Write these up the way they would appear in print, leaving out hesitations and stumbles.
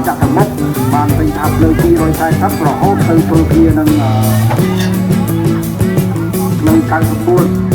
จากทั้งหมดบานไปทับเลยที่รอยชายทับกระโหกตื่นตัวเพียนั่งเลยการสมบูรณ์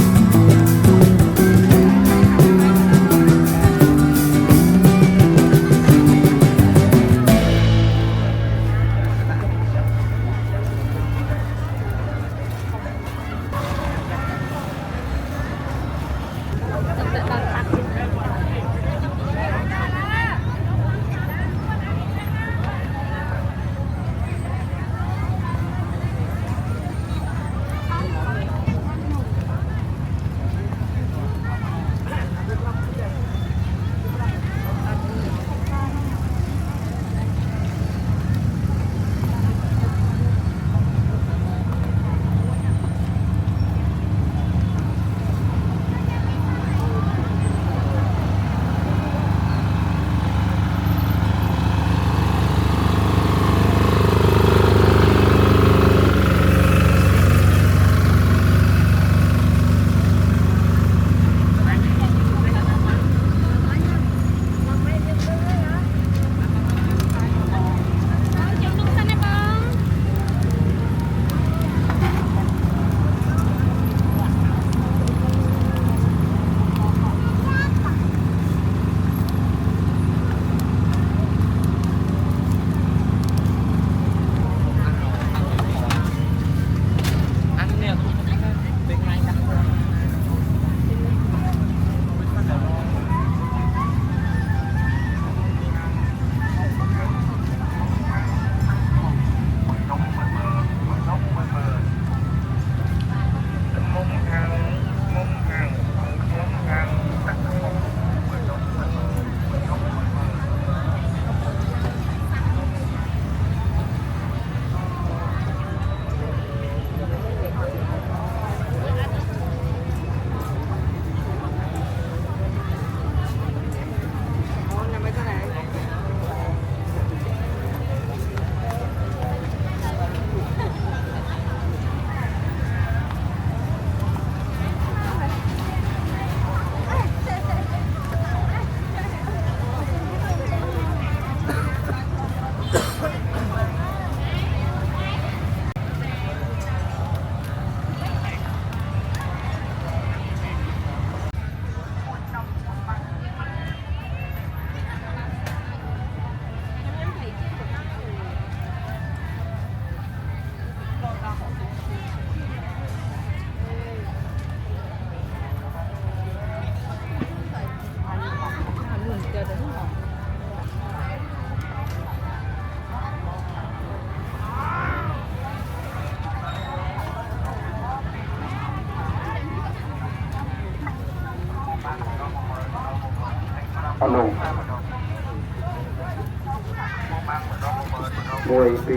ngồi tỉ,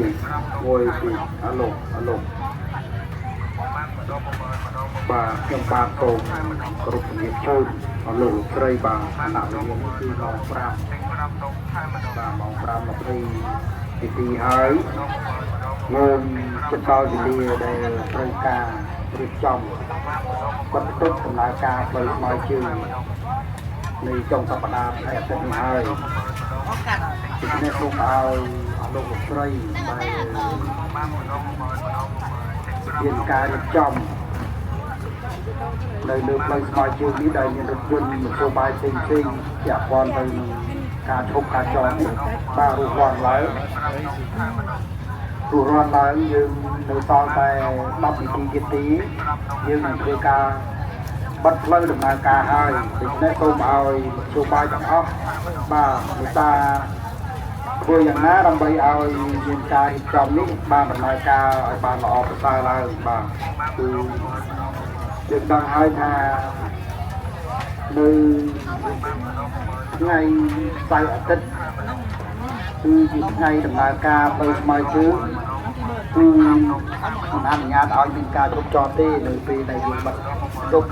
ngồi tỉ, alo, alo. bà trong ba tôm group nghiệp chơi ở lũ cây bà nào liênគឺម៉ោង5បាទម៉ោង5 20ទីហើយងើមចិត្តដល់វេលាដែលត្រូវការរៀបចំបិទទឹកដំណើរការផ្លូវស្មៅជើងในចុងសប្តាហ៍ថ្ងៃអាទិត្យនេះហើយពីនេះសូមឲ្យលោកស្រីដែលមានការរៀបចំនៅលើផ្លូវស្មៅជើងនេះដែលមានរថយន្តមធ្យោបាយផ្សេងៗពាក់ព័ន្ធទៅនឹងការឈប់ការចតនេះបាទរួចរាល់ឡើងយើងនៅសល់តែ10នាទីទៀតទេយើងនឹងធ្វើការបិទផ្លូវដំណើរការហើយដូច្នេះសូមឲ្យមធ្យោបាយទាំងអស់បាទមេត្តាធ្វើយ៉ាងណាដើម្បីឲ្យមានការរៀបចំនេះបានដំណើរការឲ្យបានល្អប្រសើរឡើងបាទគឺយើងដឹងហើយថានៅថ្ងៃសៅរ៍អាទិត្យគឺជាថ្ងៃដំណើរការផ្លូវស្មៅជើងគឺមិនអនុញ្ញាតឲ្យមានការជប់ចតទេនៅពេលដែលយើងបិទទុក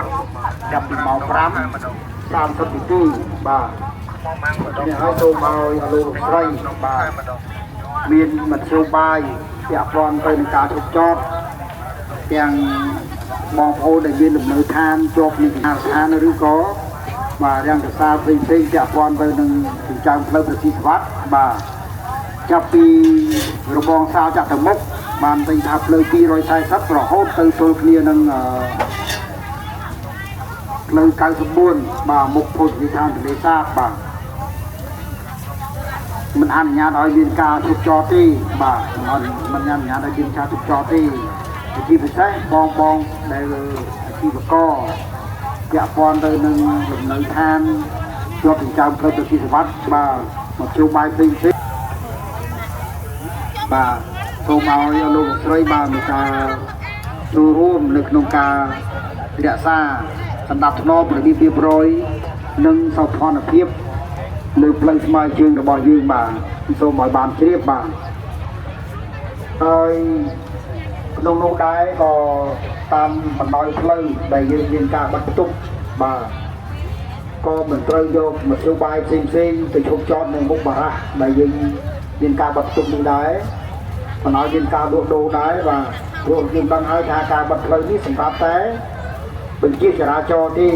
ចាប់ពីម៉ោង5:30នាទីបាទនេះហើយសូមឲ្យលោកស្រីបាទមានមធ្យោបាយពាក់ព័ន្ធទៅនឹងការជប់ចតទាំងបងប្អូនដែលមានលំនៅឋានជាប់នឹងអាហារឬក៏បាទរាំងកសាផ្សេងៗពាក់ព័ន្ធទៅនឹងចិញ្ចើមផ្លូវប្រសិទ្ធវត្តបាទចាប់ពីរបងសាលចាក់ទៅមុខបានពេញថាផ្លូវ240រហូតទៅទល់គ្នានឹងផ្លូវ94បាទមុខពុទ្ធវិធានទន្លេសាបបាទមិនអនុញ្ញាតឲ្យមានការជប់ចតទេបាទមិនអនុញ្ញាតឲ្យមានការជប់ចតទេជាពិសេសបងដែលអាជីវករពាក់ព័ន្ធទៅនឹងលំនៅឋានជាប់ចិញ្ចើមផ្លូវប្រសិទ្ធវត្តបាទមកជួបបាយផ្សេងៗបាទសូមឲ្យលោកស្រីបានមានការចូលរួមនៅក្នុងការរក្សាសណ្ដាប់ធ្នាប់របៀបរៀបរយនិងសោភ័ណភាពលើផ្លូវស្មៅជើងរបស់យើងបាទសូមឲ្យបានជ្រាបបាទហើយក្នុងនោះដែរក៏តាមបណ្ដោយផ្លូវដែលយើងមានការបិទផ្ទុកបាទក៏មិនត្រូវយកមធ្យោបាយផ្សេងទៅឈប់ចតនៅមុខបារះដែលយើងមានការបិទផ្ទុកនេះដែរបណ្ដោយមានការលក់ដូរដែរបាទព្រោះយើងដឹងហើយថាការបិទផ្លូវនេះសម្រាប់តែបញ្ជាចរាចរណ៍ទេ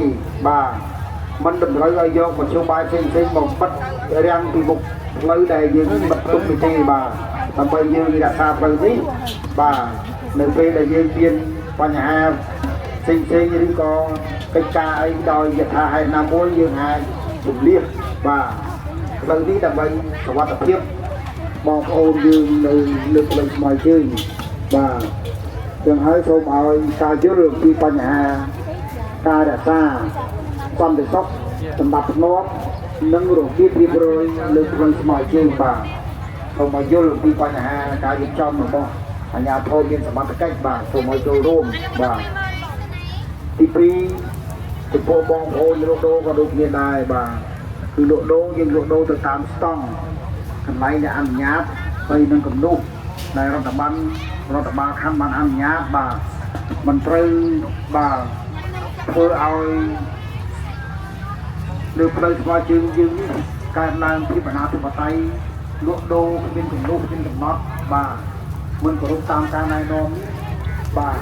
បាទមិនតម្រូវឲ្យយកមធ្យោបាយផ្សេងមកបិទរាំងពីមុខផ្លូវដែលយើងបិទផ្ទុកនេះទេបាទដើម្បីយើងរក្សាផ្លូវនេះបាទនៅពេលដែលយើងមានបញ្ហាផ្សេងឬក៏កិច្ចការអីដោយយថាហេតុណាមួយយើងអាចជម្លៀសបាទផ្លូវនេះដើម្បីសុវត្ថិភាពបងប្អូនយើងនៅលើផ្លូវស្មៅជើងបាទចឹងហើយសូមឲ្យការយល់ពីបញ្ហាការរក្សាសន្តិសុខសម្រាប់ធ្នាប់និងរបៀបរៀបរយលើផ្លូវស្មៅជើងបាទសូមឲ្យយល់ពីបញ្ហាការរៀបចំរបស់អាជ្ញាធរមានសមត្ថកិច្ចបាទសូមឲ្យចូលរួមបាទទី2ចំពោះបងប្អូនលក់ដូរក៏ដូចគ្នាដែរបាទគឺលក់ដូរយើងលក់ដូរទៅតាមស្តង់កន្លែងដែលអនុញ្ញាតហើយនឹងគំនូសដែលរដ្ឋបាលខណ្ឌបានអនុញ្ញាតបាទមិនត្រូវបាទធ្វើឲ្យលើផ្លូវស្មៅជើងយើងនេះកើតឡើងពីបណ្ណាធិបតេយ្យលក់ដូរគ្មានគំនូសគ្មានកំណត់បាទមិនគោរពតាមការណែនាំនេះបាទ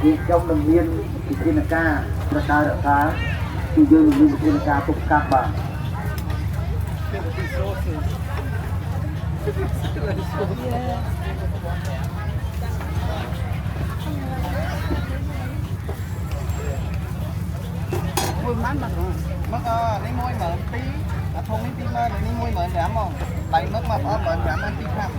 យើងខ្ញុំនឹងមានវិធានការប្រការរក្សាគឺយើងនឹងមានវិធានការទប់ស្កាត់បាទមួយម៉ានមកនេះ12000អាធំនេះ20000នេះ15000ហ្មងដៃមកមកអត់15000ទីខាង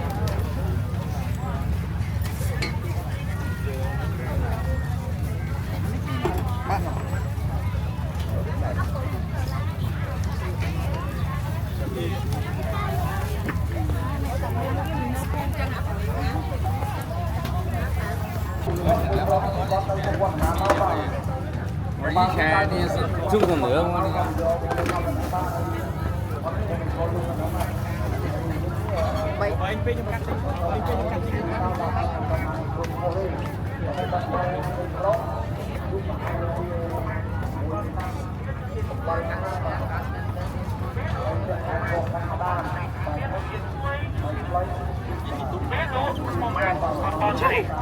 以前你是9公里，我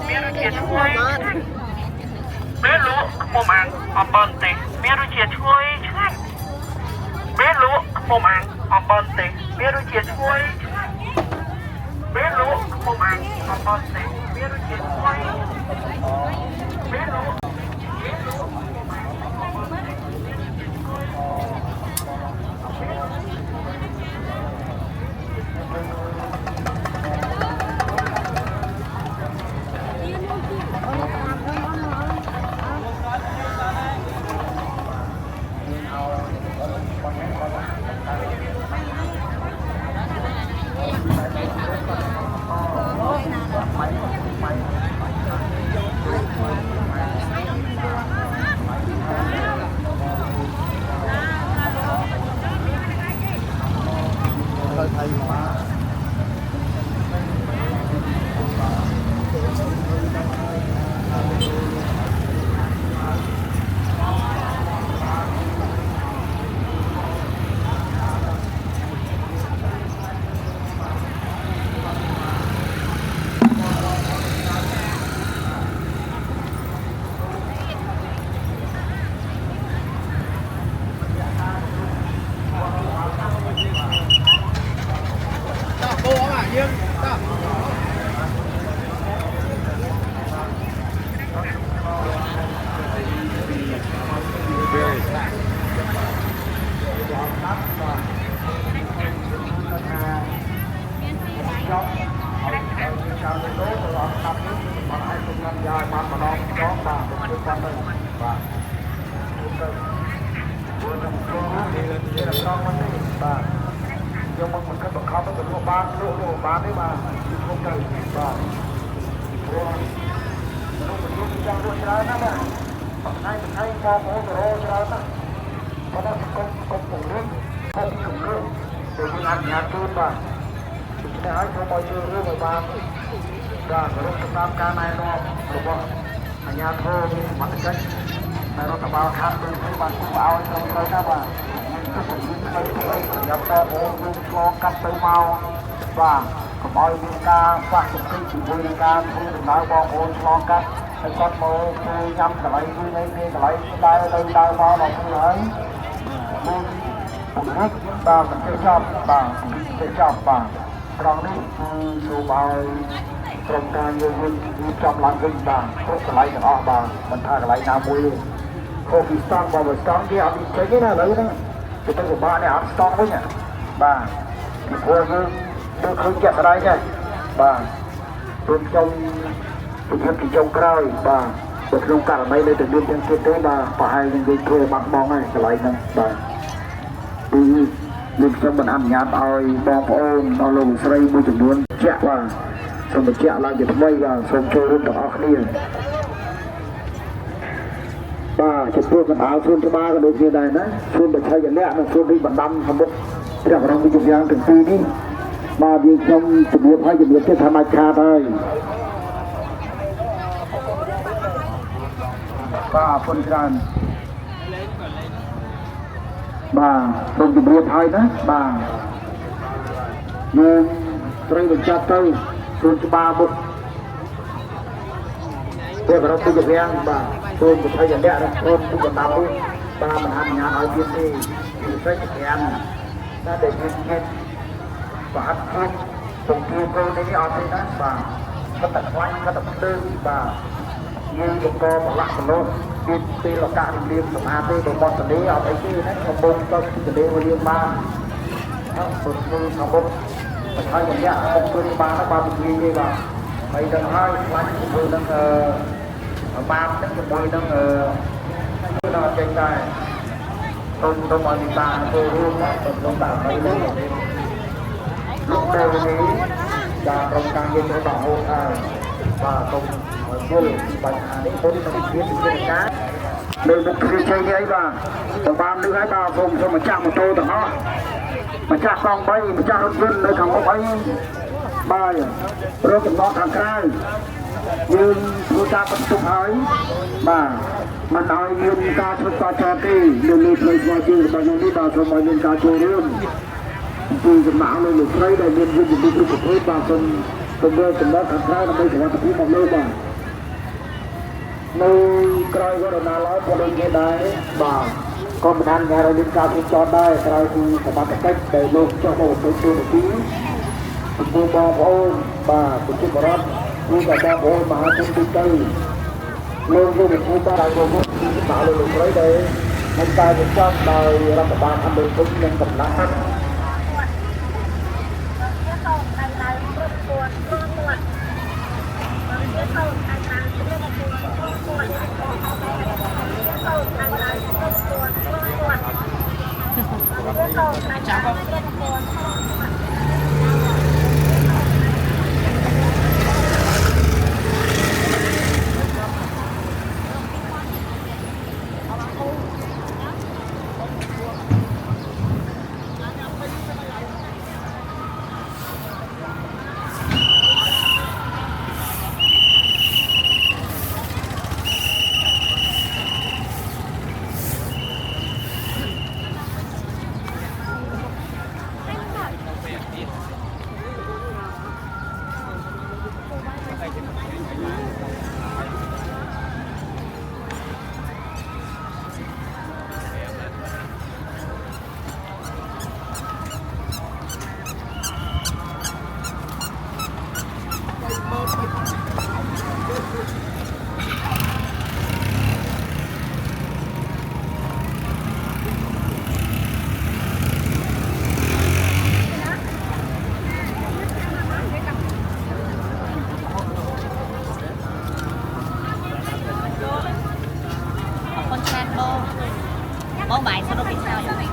មានរសជាតិឈ្ងុយពេលលក់ខ្មុំអាំងអំបិលទេមានរសជាតិឈ្ងុយឆ្ងាញ់ពេលលក់ខ្មុំអាំងអំបិលទេមានរសជាតិឈ្ងុយឆ្ងាញ់ពេលលក់ខ្មុំអាំងអំបិលទេមានរសជាតិឈ្ងុយពេលលក់យកមកមិនគិតបង្ខំទៅលក់បានទេបាទខ្ញុំទៅបាទព្រោះលោកបញ្ជាចង់លក់ច្រើនណាស់បាទថ្ងៃបងប្អូនទៅរកច្រើនណាស់ប៉ុន្តែកុំពង្រឹងកុំគំរឹងទៅយើងអនុញ្ញាតជូនបាទដូច្នេះហើយខ្ញុំមកជួយរឿងឲ្យបានបាទរកតាមការណែនាំរបស់អាជ្ញាធរមានសមត្ថកិច្ចនៅរដ្ឋបាលខាងទៅបានគូឲ្យត្រឹមត្រូវណាបាទខ្ញុំទៅបងប្អូនឆ្លងកាត់ទៅមកបាទកុំឲ្យមានការខ្វះជំនឿជាមួយនឹងការធ្វើដំណើរបងប្អូនឆ្លងកាត់ហើយគាត់មកជួយញ៉ាំកន្លែងមួយនេះកន្លែងដើរទៅដើរមកដល់ខ្លួនហើយមួយពង្រឹងបាទមិនចេះចប់បាទចេះចប់បាទត្រង់នេះគឺចូលឲ្យក្រុមការយើងចំឡើងវិញបាទគ្រប់កន្លែងទាំងអស់បាទមិនថាកន្លែងណាមួយទេខូពីស្តង់បើស្តង់គេអត់មានចេញទេណាឥឡូវហ្នឹងទៅពិបាកនេះអត់ស្តង់វិញបាទពីព្រោះយើងទៅឃើញចាក់ស្ដាយទេបាទព្រមខ្ញុំពីចុងក្រោយបាទនៅក្នុងករណីនៅតែមានទាំងទៀតទេបាទប្រហែលនឹងយើងធ្វើបាត់បង់ហើយកន្លែងហ្នឹងបាទពីយើងខ្ញុំមិនអនុញ្ញាតឲ្យបងប្អូនដល់លោកស្រីមួយចំនួនចាក់បាទសូមបញ្ជាក់ឡើងជាថ្មីបាទសូមចូលរួមទាំងអស់គ្នាបាទចំពោះកណ្ដាលសួនច្បារក៏ដូចគ្នាដែរណាសួនបច្ចេកលក្ខនិងសួនរីបណ្ដាំសមុទ្រព្រះបរមរាជវាំងទាំងពីរនេះបាទយើងខ្ញុំជំរាបឲ្យជំរាបទៅថាដាច់ខាតហើយបាទអរគុណច្រើនបាទសូមជម្រាបឲ្យណាបាទយើងត្រូវបញ្ចប់ទៅសួនច្បារមុខព្រះបរមរាជវាំងបាទសួនបច្ចេកលក្ខនិងសួនរីបណ្ដាំនេះបាទមិនអនុញ្ញាតឲ្យមានទេពិសេសទាំងតែដែលមានប្រហ័ត្នខ្លួនសំគៀកូននេះអត់ទេណាបាទគាត់តែខ្លាញ់គាត់តែភ្លើងបាទយើងបង្កប្រឡាក់ប្រឡូសមានពេលឱកាសលៀមសមាទេទៅបត់ទលេអត់អីទេណាកំពុងទៅទលេមកលៀមបានហើយពុទ្ធគឺកំពុងបច្ចេកលក្ខកំពុងបានបាទពលាទេបាទហើយដល់ហើយខ្លាញ់ជាមួយនឹងបានទឹកជាមួយនឹងគឺដល់ចេញដែរទៅមកទីតាទៅរួមទៅដាក់ទៅលោកទៅនេះจากโครงการเย็นระดับโลกបាទសូមយល់បញ្ហានេះទៅទៅជាវិធានការលើមុខវិជ្ជានេះអីបាទទៅបានលឺហើយបាទសូមម្ចាស់ម៉ូតូទាំងអស់ម្ចាស់កង់3ម្ចាស់រថយន្តនៅខាងមុខអីបាទរកចំណងខាងក្រៅយើងធ្វើការបន្ទប់ហើយបាទ มันเอาเงินการชดการชาติเรื่องนี้เลยมาจริงบางอย่างที่บางสมัยเงินการโจรเรื่องจริงจะหนาวเลยหรือใครได้เงินยืมอยู่ที่ประเทศบางคนเป็นเรื่องสมบัติขัดแย้งไม่สามารถที่จะเลิกได้ในใครก็ได้นาล้อพอได้เงินได้บางก็มันทำงานเราเงินการที่จอดได้ใครที่สามารถจะได้ได้ลงจะโหดเป็นตัวที่ผู้บางคนบางผู้ที่บรับผู้กับบางคนมหาชนที่ใจลงด้วยผู้บ้าลงที่สาวลงไรได้ในการจะจอดได้รัฐบาลทำโดยคนยังกำลังbông bài sao đâu biết sao vậy?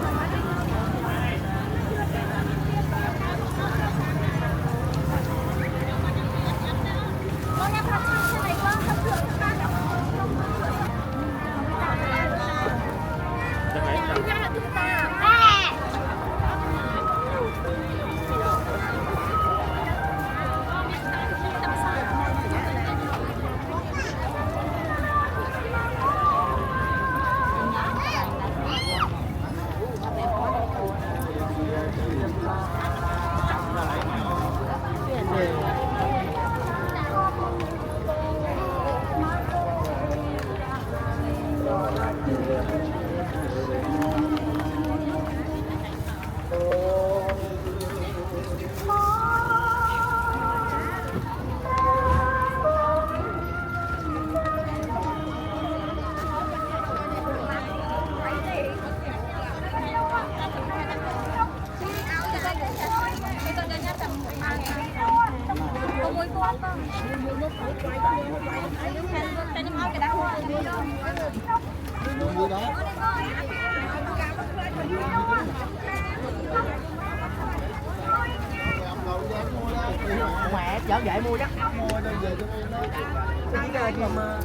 Mẹ chở vệ mua chắc mua cho về cho mà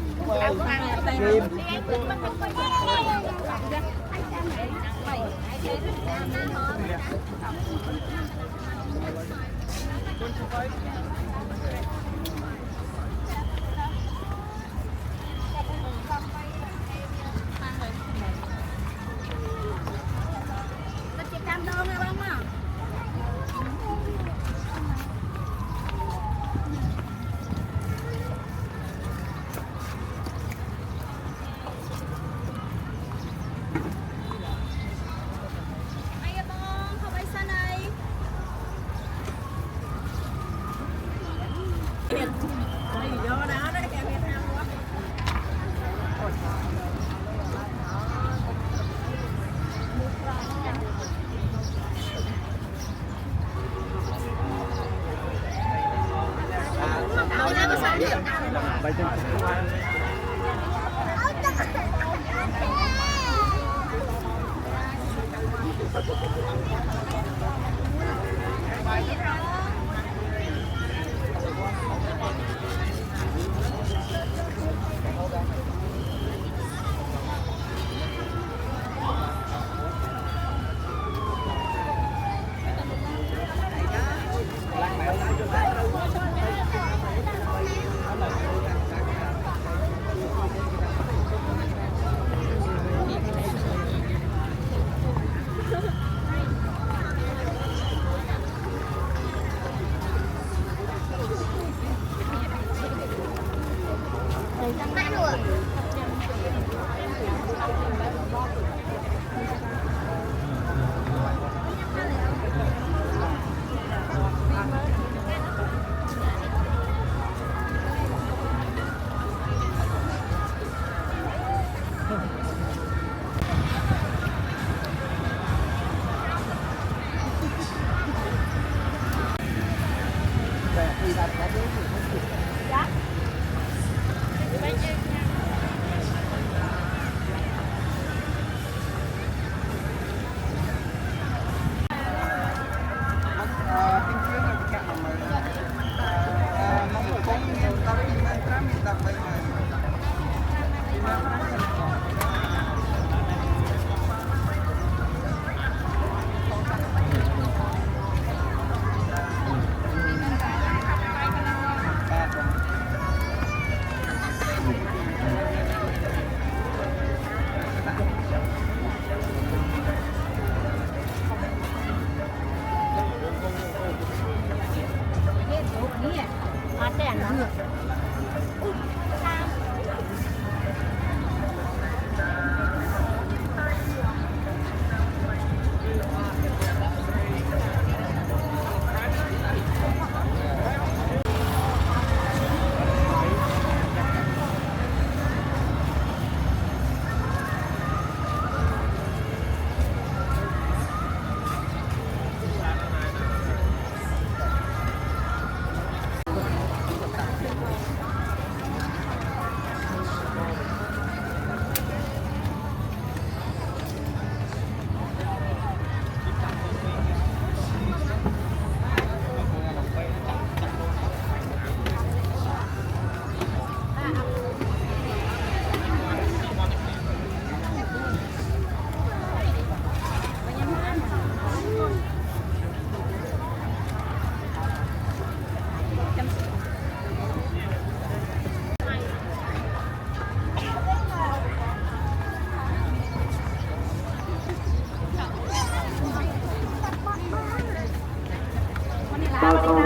សូម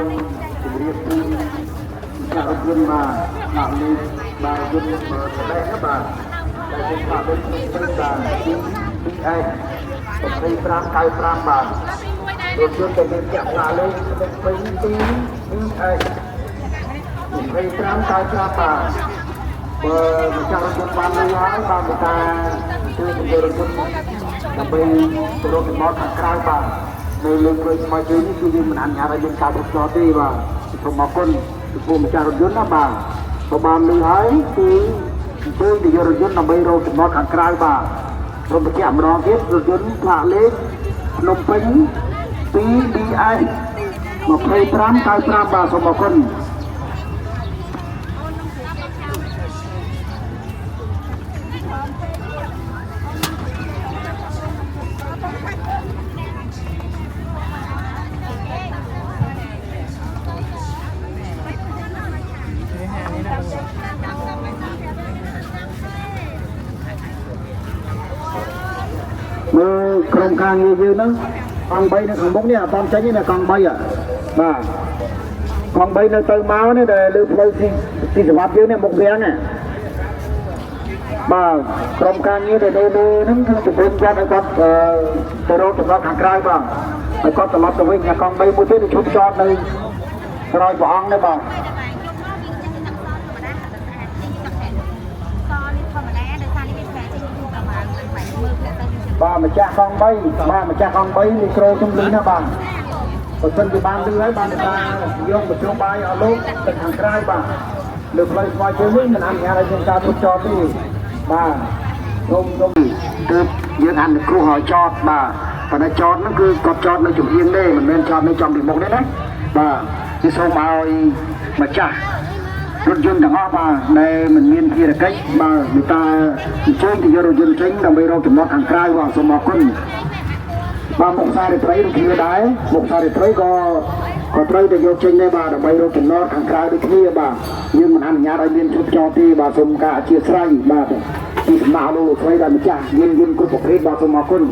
ជម្រាបជូនចាស់រថយន្តបាទដាក់លេខបាទយន្តសម្ដែងណាបាទដែលជាថាដូចនេះបាទ2595បាទរថយន្តដែលមានចាក់ឡាលេខ222595បាទបើម្ចាស់រថយន្តបានលុយហើយបានបតាជួយទៅរថយន្តដើម្បីទៅរកចំណាត់ខាងក្រៅបាទនៅលើព្រៃស្មៅជើងនេះគឺយើងមិនអនុញ្ញាតឲ្យមានការប្រឆ្លទេបាទសូមអរគុណចំពោះម្ចាស់រថយន្តណាបាទបើបានលុយហើយគឺជួយទៅយករថយន្តដើម្បីរកចំណាត់ខាងក្រៅបាទសូមបញ្ជាក់ម្ដងទៀតរថយន្តផ្លាកលេខភ្នំពេញ 2BS 2595បាទសូមអរគុណមើលក្រុមការងារយើងហ្នឹងកង់3នៅខាងមុខនេះអត់តាមចេញទេកង់3បាទកង់3នៅទៅមកនេះដែលលើផ្លូវទីសវត្ថយើងនេះមុខវាំងណាបាទក្រុមការងារដែលនៅហ្នឹងគឺជំរុញគាត់ឲ្យគាត់ទៅរកចំណតខាងក្រៅបាទឲ្យគាត់ត្រឡប់ទៅវិញកង់3មួយទៀតឈប់ចតនៅក្រោយព្រះអង្គនេះបាទបាទម្ចាស់កង់3បាទម្ចាស់កង់3មីក្រូខ្ញុំលឺណាបាទបើសិនជាបានលឺហើយបានថាយកមធ្យោបាយឲ្យលោកទៅខាងក្រៅបាទលើផ្លូវស្មៅជើងនេះមិនអនុញ្ញាតឲ្យមានការទប់ចតទេបាទខ្ញុំគឺយើងហាន់គ្រូឲ្យចតបាទប៉ុន្តែចតហ្នឹងគឺគាត់ចតនៅជំនាញទេមិនមែនចតនៅចំពីមុខទេណាបាទគឺសូមឲ្យម្ចាស់រថយន្តទាំងអស់បាទដែលមិនមានភារកិច្ចបាទមេត្តាអញ្ជើញទៅយករថយន្តចេញដើម្បីរកចំណតខាងក្រៅបាទសូមអរគុណបាទមុខសាររាត្រីដូចគ្នាដែរមុខសាររាត្រីក៏ត្រូវតែយកចេញដែរបាទដើម្បីរកចំណតខាងក្រៅដូចគ្នាបាទយើងមិនអនុញ្ញាតឲ្យមានឈប់ចតទេបាទសូមការអធិស្ឋានបាទពីសំណាក់លោកស្រីដែលម្ចាស់យានយន្តគ្រប់ប្រភេទបាទសូមអរគុណ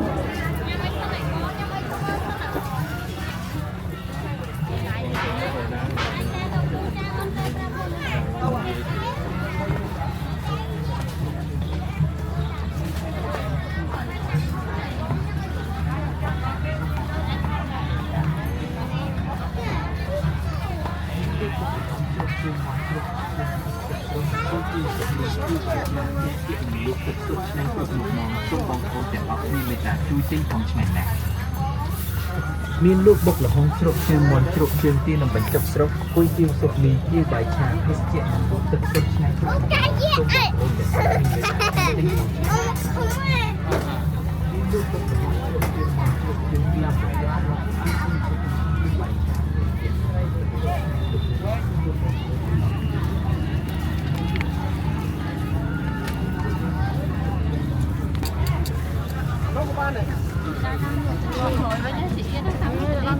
មានលោកបុកលហុងជ្រុកជើងមន់ជ្រុកជើងទីនឹងបញ្ចុកស្រុកគួយជាវសុខលីជាបាយឆាភេសជ្ជៈនិងទឹកសុទ្ធឆ្ងាញ់គ្រប់មុខសូមបងប្អូនទាំងអស់គ្នាមានលោកបុកលហុងជ្រុកជើងមន់ជ្រុកជើងទីនឹងបញ្ចុកស្រុក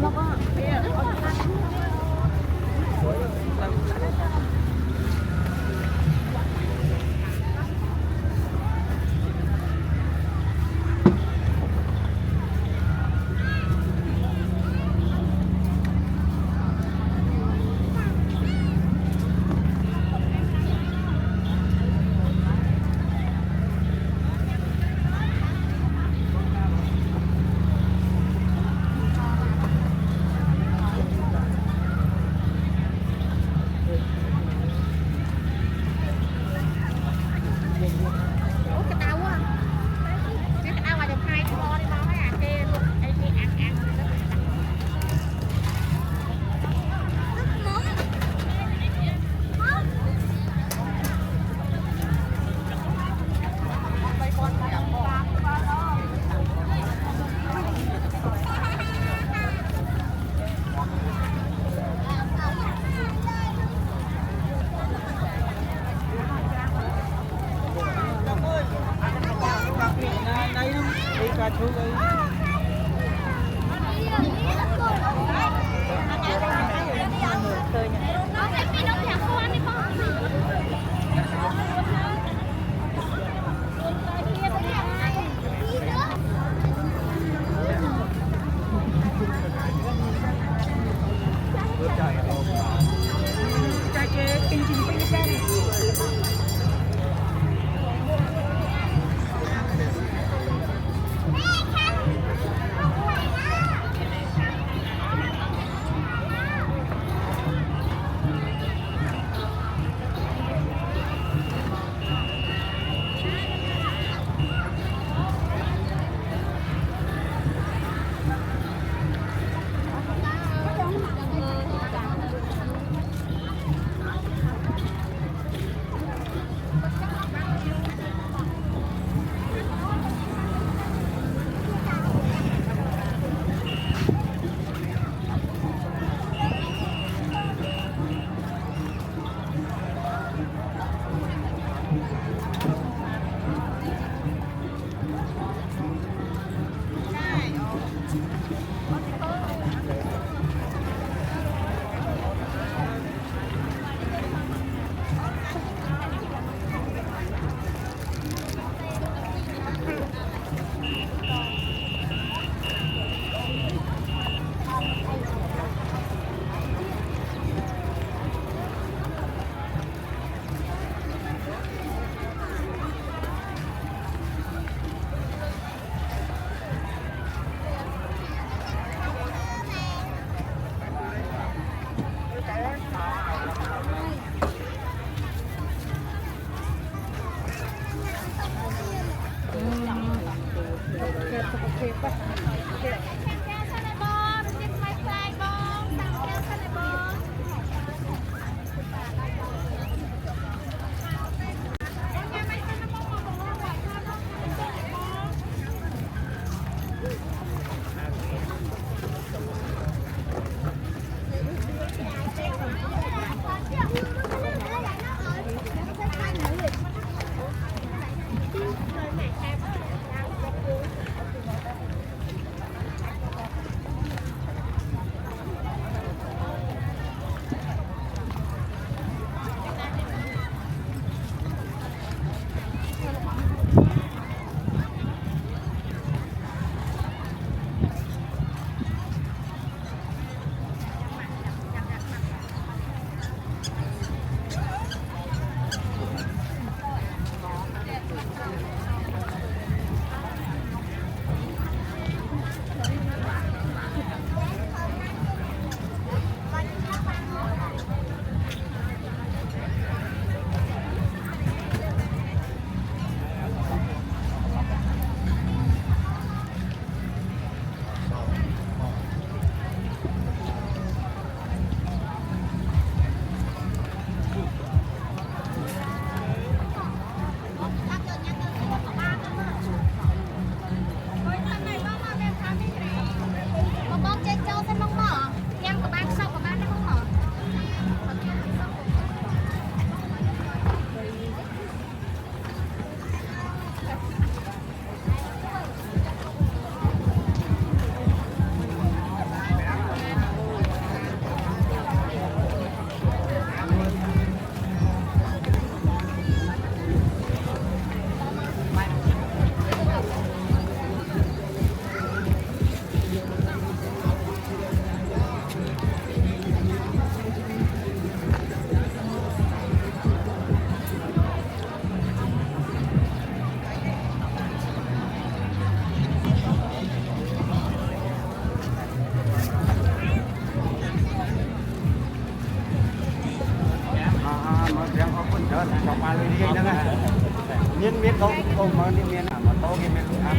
miếng không mà đi miếng nào mà to cái miếng ăn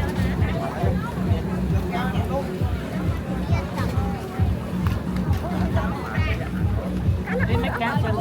đi mấy cá chân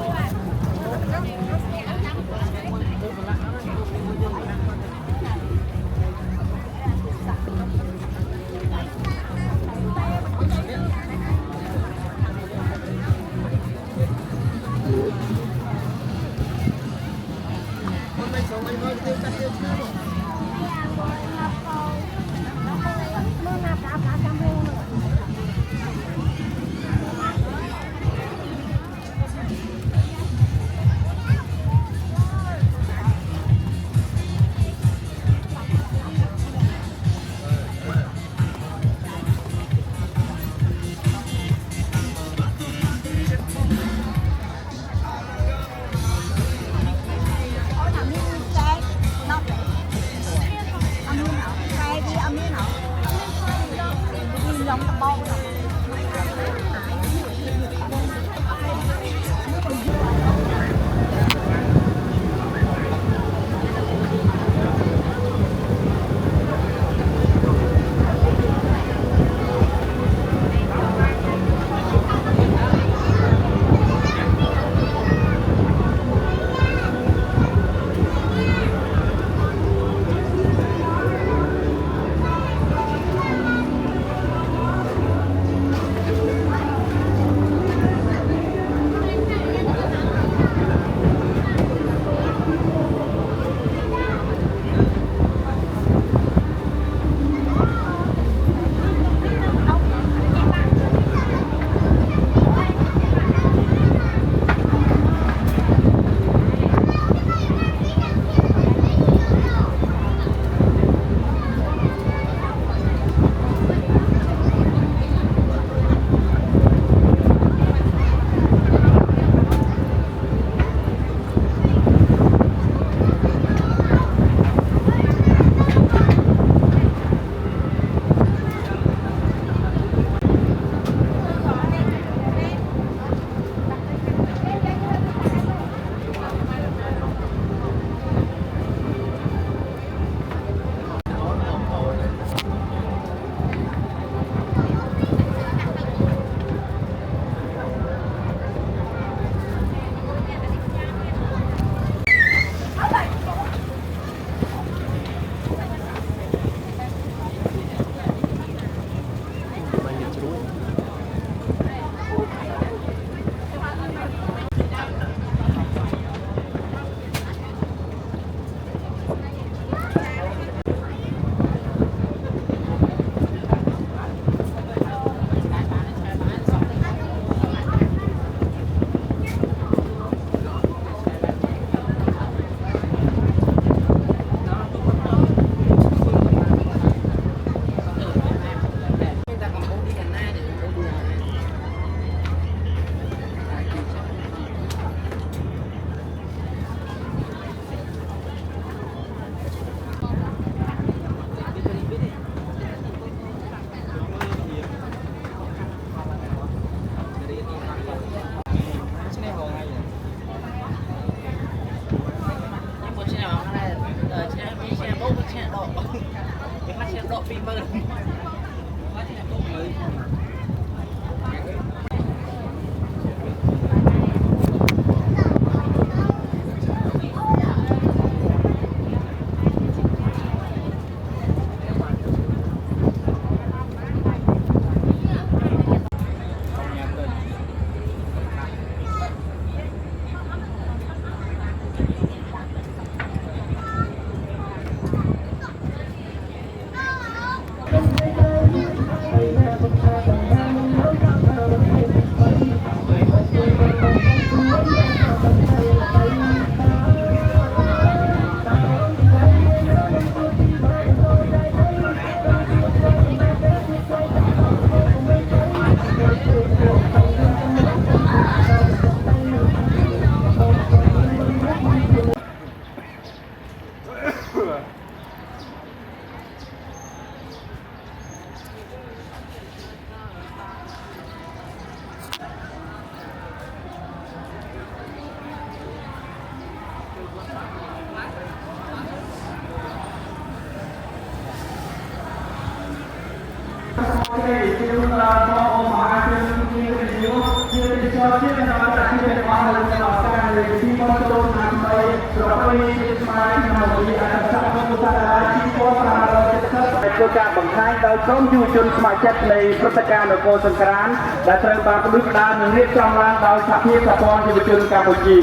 ធ្វើការបង្ហាញដោយក្រុមយុវជនស្ម័គ្រចិត្តនៃព្រឹត្តិការណ៍នគរសង្ក្រាន្តដែលត្រូវបានផ្ដួចផ្ដើមនិងរៀបចំឡើងដោយសហភាពសហព័ន្ធយុវជនកម្ពុជា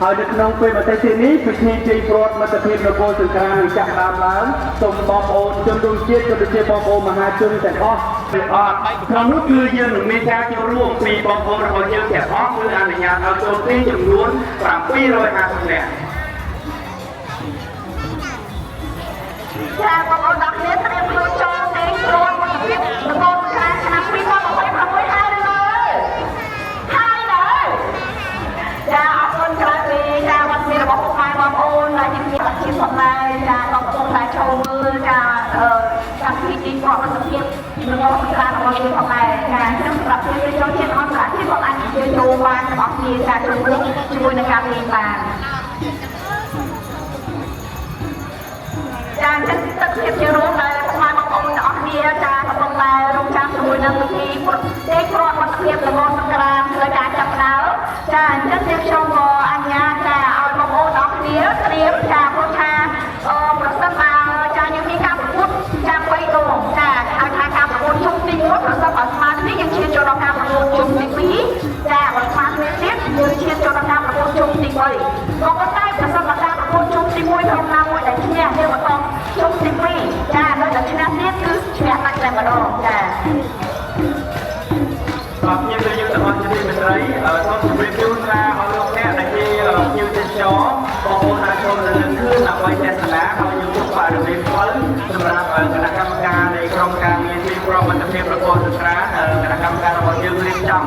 ហើយនៅក្នុងពេលបន្តិចទៀតនេះពិធីជ័យព្រ័ត្រមិត្តភាពនគរសង្ក្រាន្តនឹងចាប់ផ្ដើមឡើងសូមបងប្អូនជនរួមជាតិក៏ដូចជាបងប្អូនមហាជនទាំងអស់ក្នុងនោះគឺយើងនឹងមានការចូលរួមពីបងប្អូនរបស់យើងទាំងអស់គឺអនុញ្ញាតឲ្យចូលទីចំនួន750នាក់ ចាបងប្អូនទាំងគ្នាត្រៀមខ្លួនចូលទីព្រមមកពីនគរសង្ក្រាន្តឆ្នាំ2026ហើយនៅហើយនៅចាអរគុណច្រើនពីការវត្តមានរបស់ពុកម៉ែបងប្អូនដែលជាសភាពផងដែរចាបងប្អូនដែលចូលមើលចាកម្មវិធីប្រវត្តិភាពនគរសង្ក្រាន្តរបស់យើងផងដែរចាខ្ញុំសម្រាប់ពេលចូលជាតិអន្តរជាតិបងអាចចូលបានរបស់គ្នាចាជាមួយនឹងការលេងបាន ចាចឹងទឹកភាពជារួមដែលស្មារតីបងប្អូនទាំងអស់គ្នាចាកំពុងតែរងចាំជាមួយនឹងពិធីទេគ្រដ្ឋវត្តភាពនគរសង្ក្រាន្តធ្វើការចាប់ផ្ដើមចាអញ្ចឹងខ្ញុំក៏អនុញ្ញាតចាឲ្យបងប្អូនទាំងអស់គ្នាត្រៀមចាព្រោះថាប្រសិនបើចាយើងមានការប្រកួតចា3ដងចាហៅថាការប្រកួតជុំទី1ប្រសិនបើស្មារតីយើងឈានចូលដល់ការប្រកួតជុំទី2ចាបើស្មារតីទៀតយើងឈានចូលដល់ការប្រកួតជុំទី3ក៏ប៉ុន្តែប្រសិនបើការប្រកួតជុំទី1ក្នុងណាមួយដែលឈ្នះយើងបន្ត ជុំទី2ចានៅតែឈ្នះទៀតគឺឈ្នះដាច់តែម្ដងចា បាទខ្ញុំទៅយើងទាំងអស់ជាមិត្តរីសូមជម្រាបជូនថាអរលោកអ្នកដែលជាភ្ញៀវទេសចរបងប្អូនដែលចូលទៅលើគឺដើម្បីទស្សនាហើយយើងជួបបរិវេណផ្លូវសម្រាប់គណៈកម្មការនៃក្រុមការងារទីប្រវត្តិភាពប្រព័ន្ធសង្ក្រាន្តគណៈកម្មការរបស់យើងរៀបចំ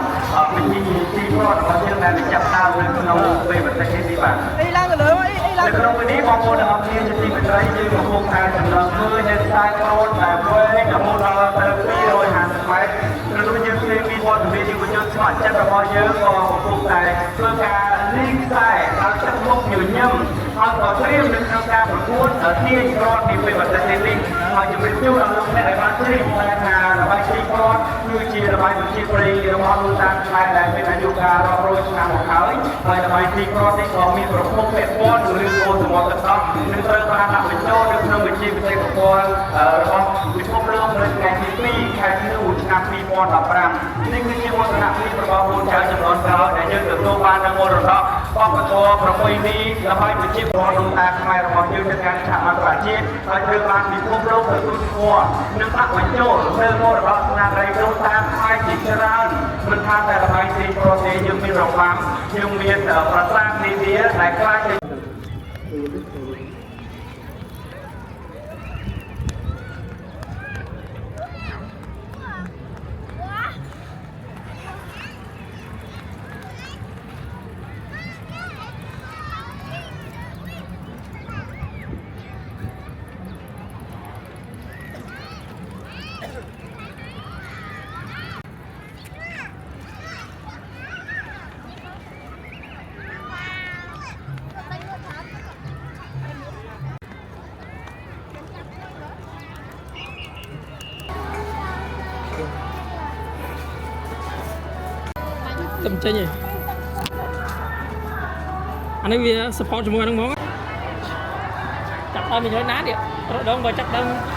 ពិធីទីប្រវត្តិរបស់យើងដែលចាប់ដើមនៅក្នុងពេលបន្តិចនេះបាទអីឡើងទៅលើនៅក្នុងពេលនេះបងប្អូនទាំងអស់គ្នាជាទីមិត្តរីយើងកំពុងតែចំណងមើលនៅខ្សែក្រូនដែលវែងរហូតដល់ទៅ250ម៉ែត្រក្នុងយើងឃើញពីវត្តមានយុវជនស្ម័គ្រចិត្តរបស់យើងក៏កំពុងតែធ្វើការលេងខ្សែដល់ចិត្តមុខញញឹមហើយក៏ត្រៀមនៅក្នុងការប្រកួតទាញព្រ័ត្រពីពេលបន្តិចនេះហើយជំរាបជូនដល់លោកអ្នកដែលបានត្រៀមថាល្បែងទាញព្រ័ត្រគឺជាល្បែងប្រជាប្រិយរបស់លោកតាខ្មែរដែលមានអាយុកាលរាប់រយឆ្នាំមកហើយល្បែងទាញព្រ័ត្រនេះក៏មានប្រភពពាក់ព័ន្ធឬគោលសមត្ថភាពនឹងត្រូវបានដាក់បញ្ចូលនៅក្នុងវិជ្ជាបច្ចេកវិទ្យារបស់ពិភពលោកនៅថ្ងៃទី2ខែធ្នូឆ្នាំ2015នេះគឺជាមោទនភាពរបស់ពលរដ្ឋចំនួនក្រោយដែលយើងទទួលបាននៅមរតកវប្បធម៌ប្រពៃណីល្បែងប្រជាប្រដ្ឋលោកតាខ្មែររបស់យើងទៅកាន់ឆាកអន្តរជាតិហើយត្រូវបានពិភពលោកទទួលស្គាល់និងដាក់បញ្ចូលនៅមរតកស្នាដៃលោកតាខ្មែរជាច្រើនមិនថាតែល្បែងទាញព្រ័ត្រទេយើងមានរបាំយើងមានប្រាសាទនានាដែលខ្លាចទៅtâmចេញឯងអានេះវា support ជាមួយនឹងហ្មងចាប់ដើមមិនយល់ណាទៀតរដងបើចាប់ដើម ច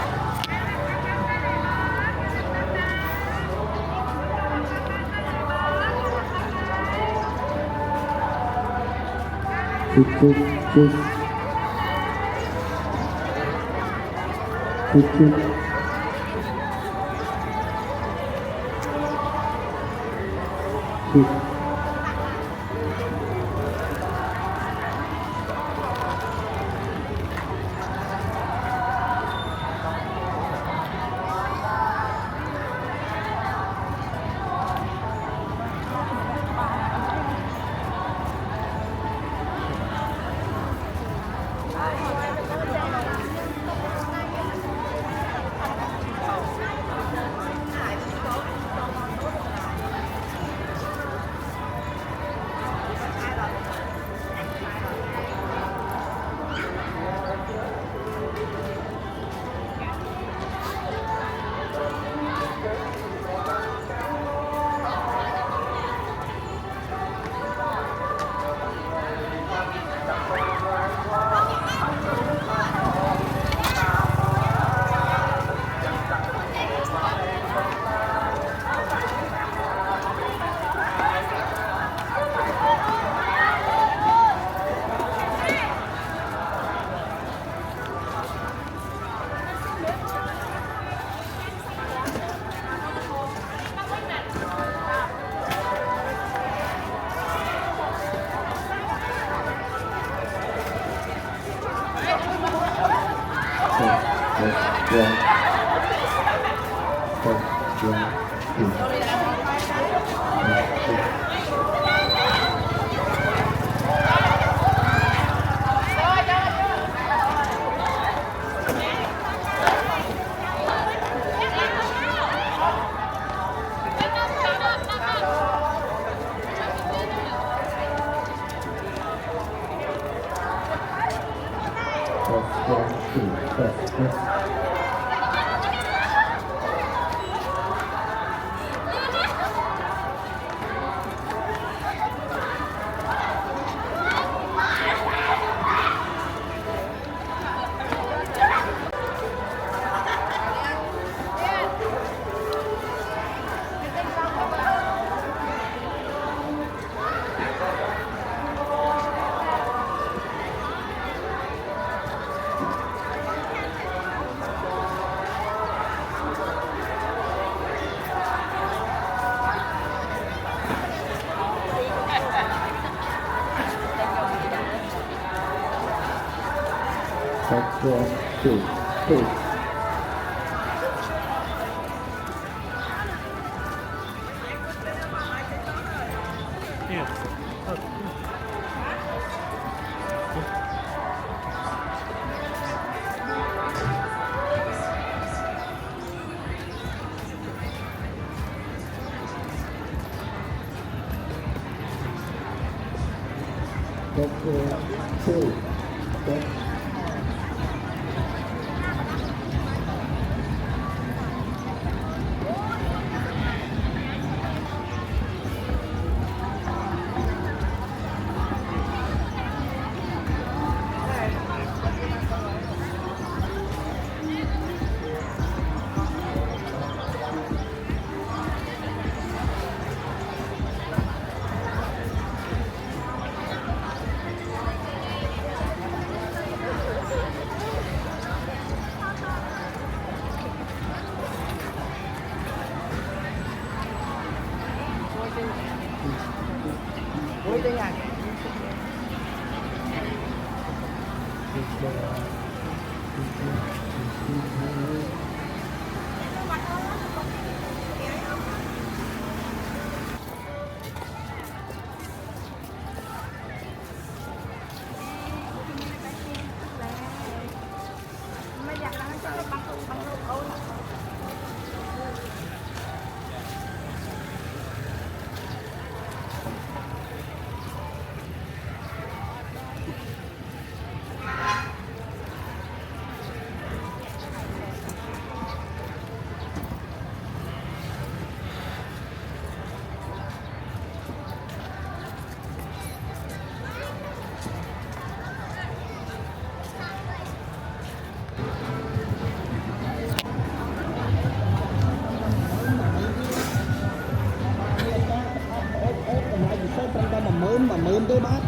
10000ទេបាទ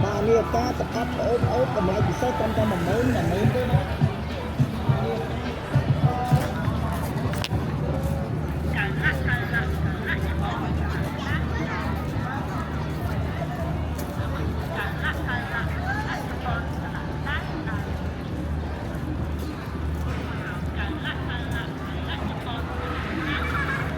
បាទនេះការសកាត់អូបតម្លៃពិសេសត្រឹមតែ10000ទេបាទ